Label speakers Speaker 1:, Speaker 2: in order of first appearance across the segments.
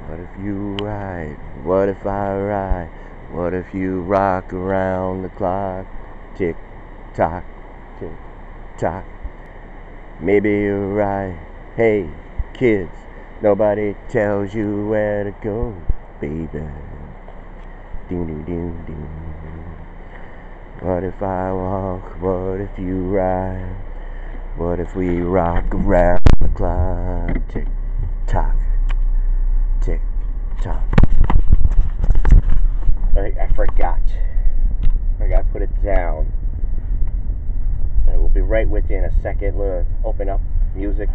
Speaker 1: What if you ride? What if I ride? What if you rock around the clock? Tick tock, tick tock. Maybe you're right. Hey, kids, nobody tells you where to go, baby. Doo doo doo doo. What if I walk? What if you ride? What if we rock around the clock? Tick tock, tick tock. I forgot. I gotta put it down. And we'll be right with you in a second. We'll open up music.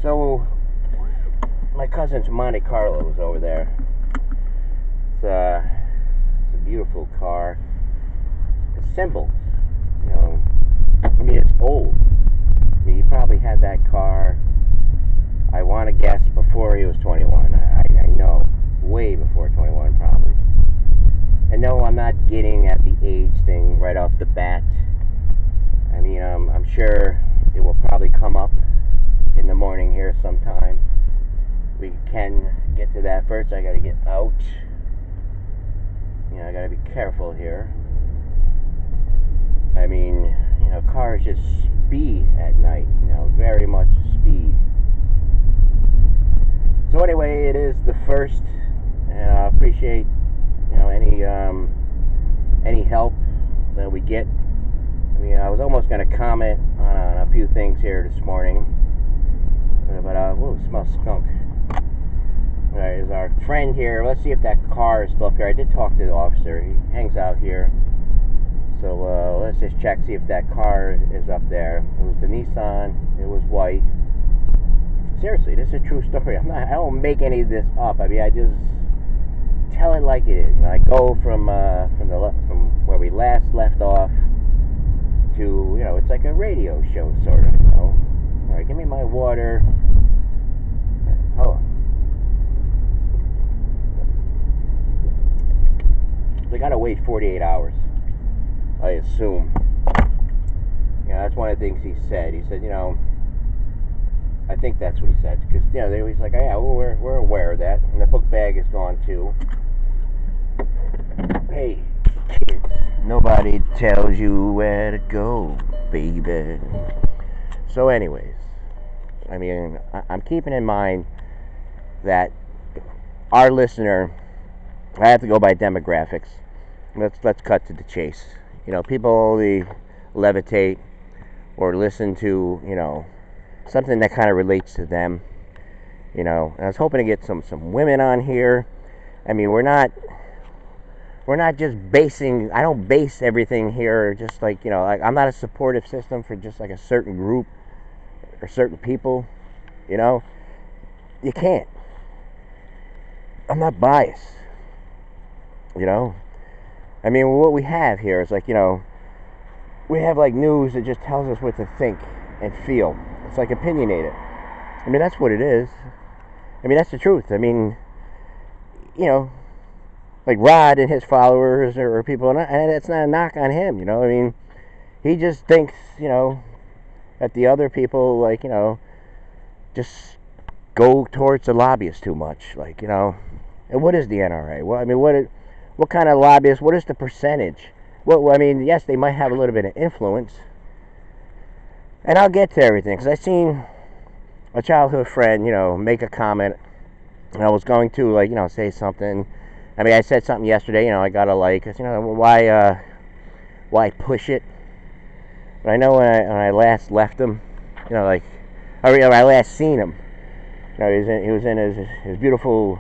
Speaker 1: So, my cousin's Monte Carlo is over there. It's a beautiful car. It's simple. You know, I mean, it's old. I mean, he probably had that car, I want to guess, before he was 21. I know, way before 21 probably. And no, I'm not getting at the age thing right off the bat. I mean, I'm sure it will probably come up in the morning here sometime. We can get to that first. I gotta get out. You know, I gotta be careful here. I mean, you know, cars just speed at night, you know, very much speed. So anyway, it is the first, and I appreciate, you know, any help that we get. I mean, I was almost going to comment on a few things here this morning, but whoa, it smells skunk. All right, is our friend here. Let's see if that car is still up here. I did talk to the officer. He hangs out here. So let's just check, see if that car is up there. It was the Nissan. It was white. Seriously, this is a true story. I don't make any of this up. I mean, I just tell it like it is. You know, I go from where we last left off to, you know, it's like a radio show sort of. You know. All right, give me my water. Hold on. They gotta wait 48 hours. I assume. You know, that's one of the things he said. He said, you know, I think that's what he said. Because, you know, they always like, oh, yeah, we're aware of that. And the book bag is gone, too. Hey, kids, nobody tells you where to go, baby. So anyways, I mean, I'm keeping in mind that our listener, I have to go by demographics. Let's cut to the chase. You know, people only levitate or listen to, you know, something that kind of relates to them. You know, and I was hoping to get some women on here. I mean, we're not just basing. I don't base everything here just like, you know, like, I'm not a supportive system for just like a certain group or certain people. You know, you can't. I'm not biased. You know. I mean, what we have here is like, you know, we have like news that just tells us what to think and feel. It's like opinionated. I mean, that's what it is. I mean, that's the truth. I mean, you know, like Rod and his followers or people, and it's not a knock on him, you know. I mean, he just thinks, you know, that the other people, like, you know, just go towards the lobbyists too much. Like, you know, and what is the NRA? Well, I mean, what kind of lobbyists? What is the percentage? Well, I mean, yes, they might have a little bit of influence. And I'll get to everything, because I seen a childhood friend, you know, make a comment, and I was going to, like, you know, say something. I mean, I said something yesterday, you know, I got a like, you know, why push it? But I know when I last left him, you know, like, when I last seen him, you know, he was in his beautiful,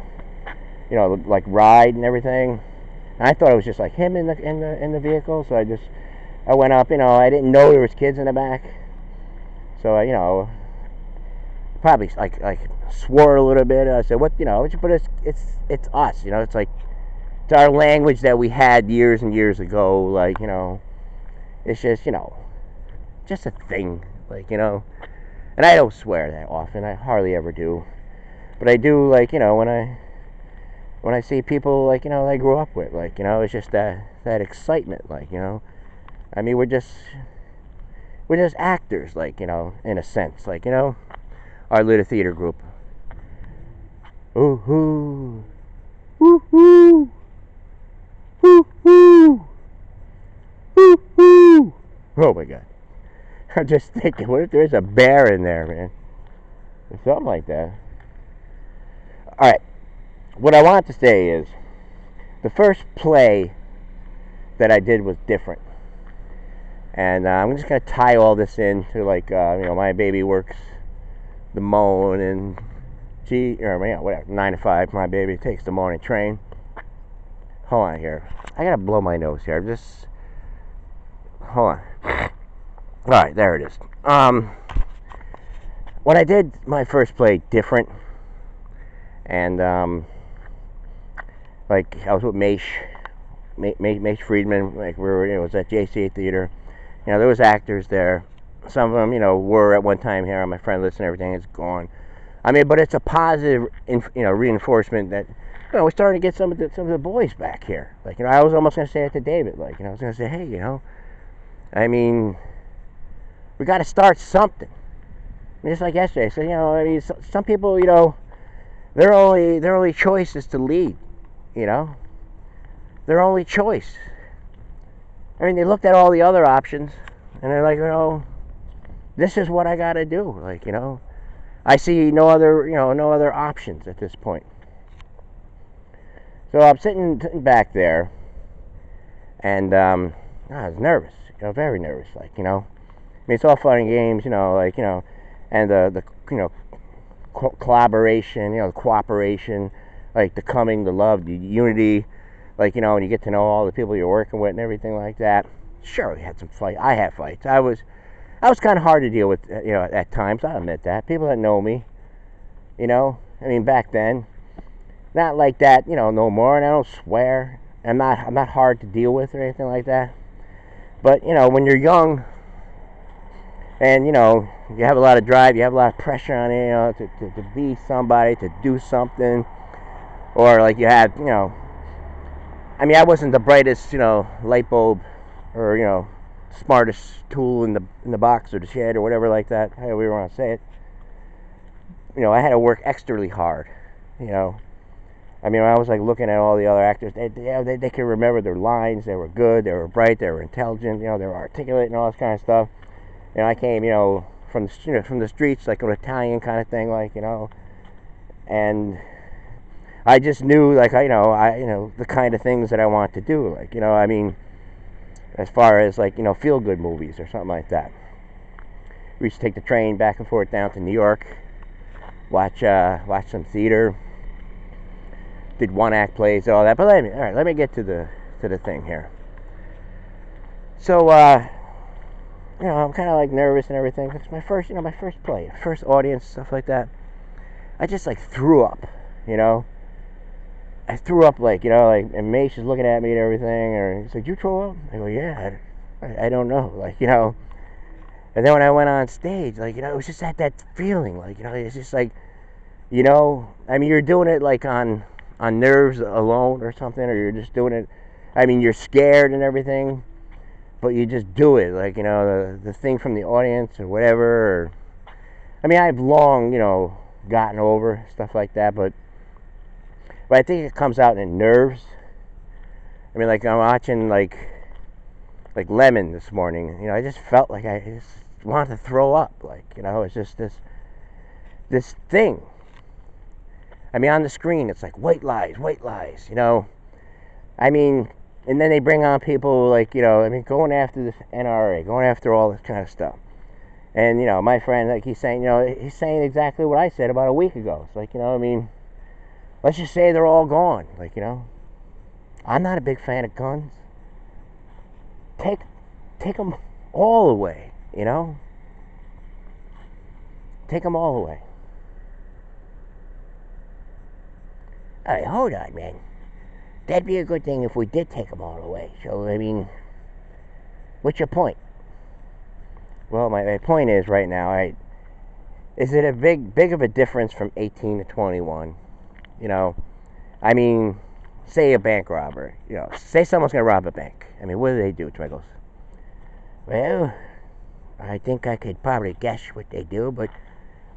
Speaker 1: you know, like, ride and everything. And I thought it was just like him in the vehicle, so I went up, you know, I didn't know there was kids in the back. So I, you know, probably like swore a little bit. I said, "What, you know?" But it's us, you know. It's like it's our language that we had years and years ago. Like, you know, it's just, you know, just a thing. Like, you know, and I don't swear that often. I hardly ever do. But I do, like, you know, when when I see people like, you know, I grew up with, like, you know, it's just that excitement, like, you know. I mean, we're just actors, like, you know, in a sense, like, you know, our little theater group. Ooh hoo, ooh hoo, ooh hoo, ooh hoo. Oh my God! I'm just thinking, what if there's a bear in there, man, or something like that? All right. What I want to say is, the first play that I did was different. And I'm just going to tie all this into, like, you know, my baby works the moan, and whatever, 9 to 5, my baby takes the morning train. Hold on here. I got to blow my nose here. Hold on. All right, there it is. When I did my first play, different, and, like, I was with Mace Friedman, like, it was at JCA Theater. You know, there was actors there. Some of them, you know, were at one time here on my friend list and everything. It's gone. I mean, but it's a positive, you know, reinforcement that, you know, we're starting to get some of the boys back here. Like, you know, I was almost going to say it to David. Like, you know, I was going to say, hey, you know, I mean, we got to start something. I mean, just like yesterday. So, you know, I mean, some people, you know, their only choice is to lead. You know, their only choice. I mean, they looked at all the other options, and they're like, you know, this is what I got to do. Like, you know, I see no other options at this point. So I'm sitting back there, and I was nervous, you know, very nervous. Like, you know, I mean, it's all fun and games, you know, like, you know, and the you know, collaboration, you know, the cooperation, like the coming, the love, the unity. Like, you know, when you get to know all the people you're working with and everything like that. Sure, we had some fights. I had fights. I was kind of hard to deal with, you know, at times. I admit that. People that know me, you know, I mean, back then, not like that, you know, no more. And I don't swear. I'm not hard to deal with or anything like that. But, you know, when you're young, and, you know, you have a lot of drive, you have a lot of pressure on you, you know, to be somebody, to do something, or like you have, you know. I mean, I wasn't the brightest, you know, light bulb, or, you know, smartest tool in the box or the shed or whatever like that, however we want to say it. You know, I had to work extremely hard, you know. I mean, I was like looking at all the other actors. They could remember their lines. They were good. They were bright. They were intelligent. You know, they were articulate and all this kind of stuff. And I came, you know, from the streets, like an Italian kind of thing, like, you know, and I just knew, like, you know, the kind of things that I want to do, like, you know, I mean, as far as, like, you know, feel-good movies or something like that. We used to take the train back and forth down to New York, watch some theater, did one-act plays, all that. But let me get to the thing here. So, you know, I'm kind of like nervous and everything. It's my first play, first audience, stuff like that. I just like threw up, you know. I threw up, like, you know, like, and Mace is looking at me and everything, or he's like, "You throw up?" I go, "Yeah, I don't know," like, you know. And then when I went on stage, like, you know, it was just that feeling, like, you know, it's just like, you know, I mean, you're doing it like on nerves alone or something, or you're just doing it, I mean, you're scared and everything, but you just do it, like, you know, the thing from the audience or whatever, or, I mean, I've long, you know, gotten over stuff like that, but I think it comes out in nerves. I mean, like, I'm watching, like Lemon this morning, you know, I just felt like I just wanted to throw up, like, you know, it's just this thing. I mean, on the screen, it's like, white lies, you know. I mean, and then they bring on people like, you know, I mean, going after this NRA, going after all this kind of stuff. And, you know, my friend, like, he's saying, you know, he's saying exactly what I said about a week ago. It's like, you know, I mean, let's just say they're all gone. Like, you know, I'm not a big fan of guns. Take them all away, you know? Take them all away. All right, hold on, man. That'd be a good thing if we did take them all away. So, I mean, what's your point? Well, my point is right now, right, is it a big of a difference from 18 to 21? You know, I mean, say a bank robber. Say someone's gonna rob a bank. I mean, what do they do, Twiggles? Well, I think I could probably guess what they do, but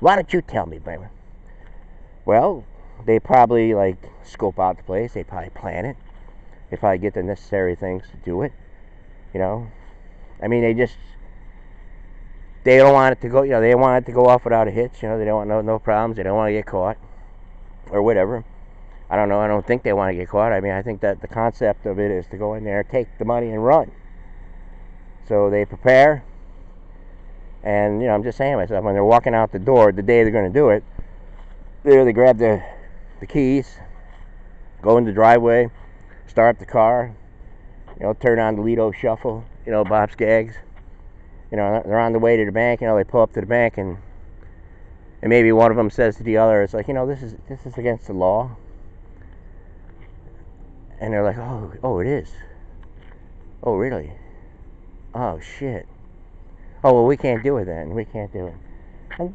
Speaker 1: why don't you tell me, baby? Well, they probably like scope out the place. They probably plan it. They probably get the necessary things to do it. I mean, they don't want it to go. They want it to go off without a hitch. They don't want no problems. They don't want to get caught or whatever. I don't know. I don't think they want to get caught. I mean, I think that the concept of it is to go in there, take the money, and run. So they prepare, and I'm just saying to myself, when they're walking out the door, the day they're going to do it, they grab the keys, go in the driveway, start up the car, turn on the Lido Shuffle, Bob Skaggs. They're on the way to the bank. They pull up to the bank, and maybe one of them says to the other, "It's like, this is against the law." And they're like, "Oh, it is. Oh, really? Oh, shit. Oh, well, we can't do it then. We can't do it." And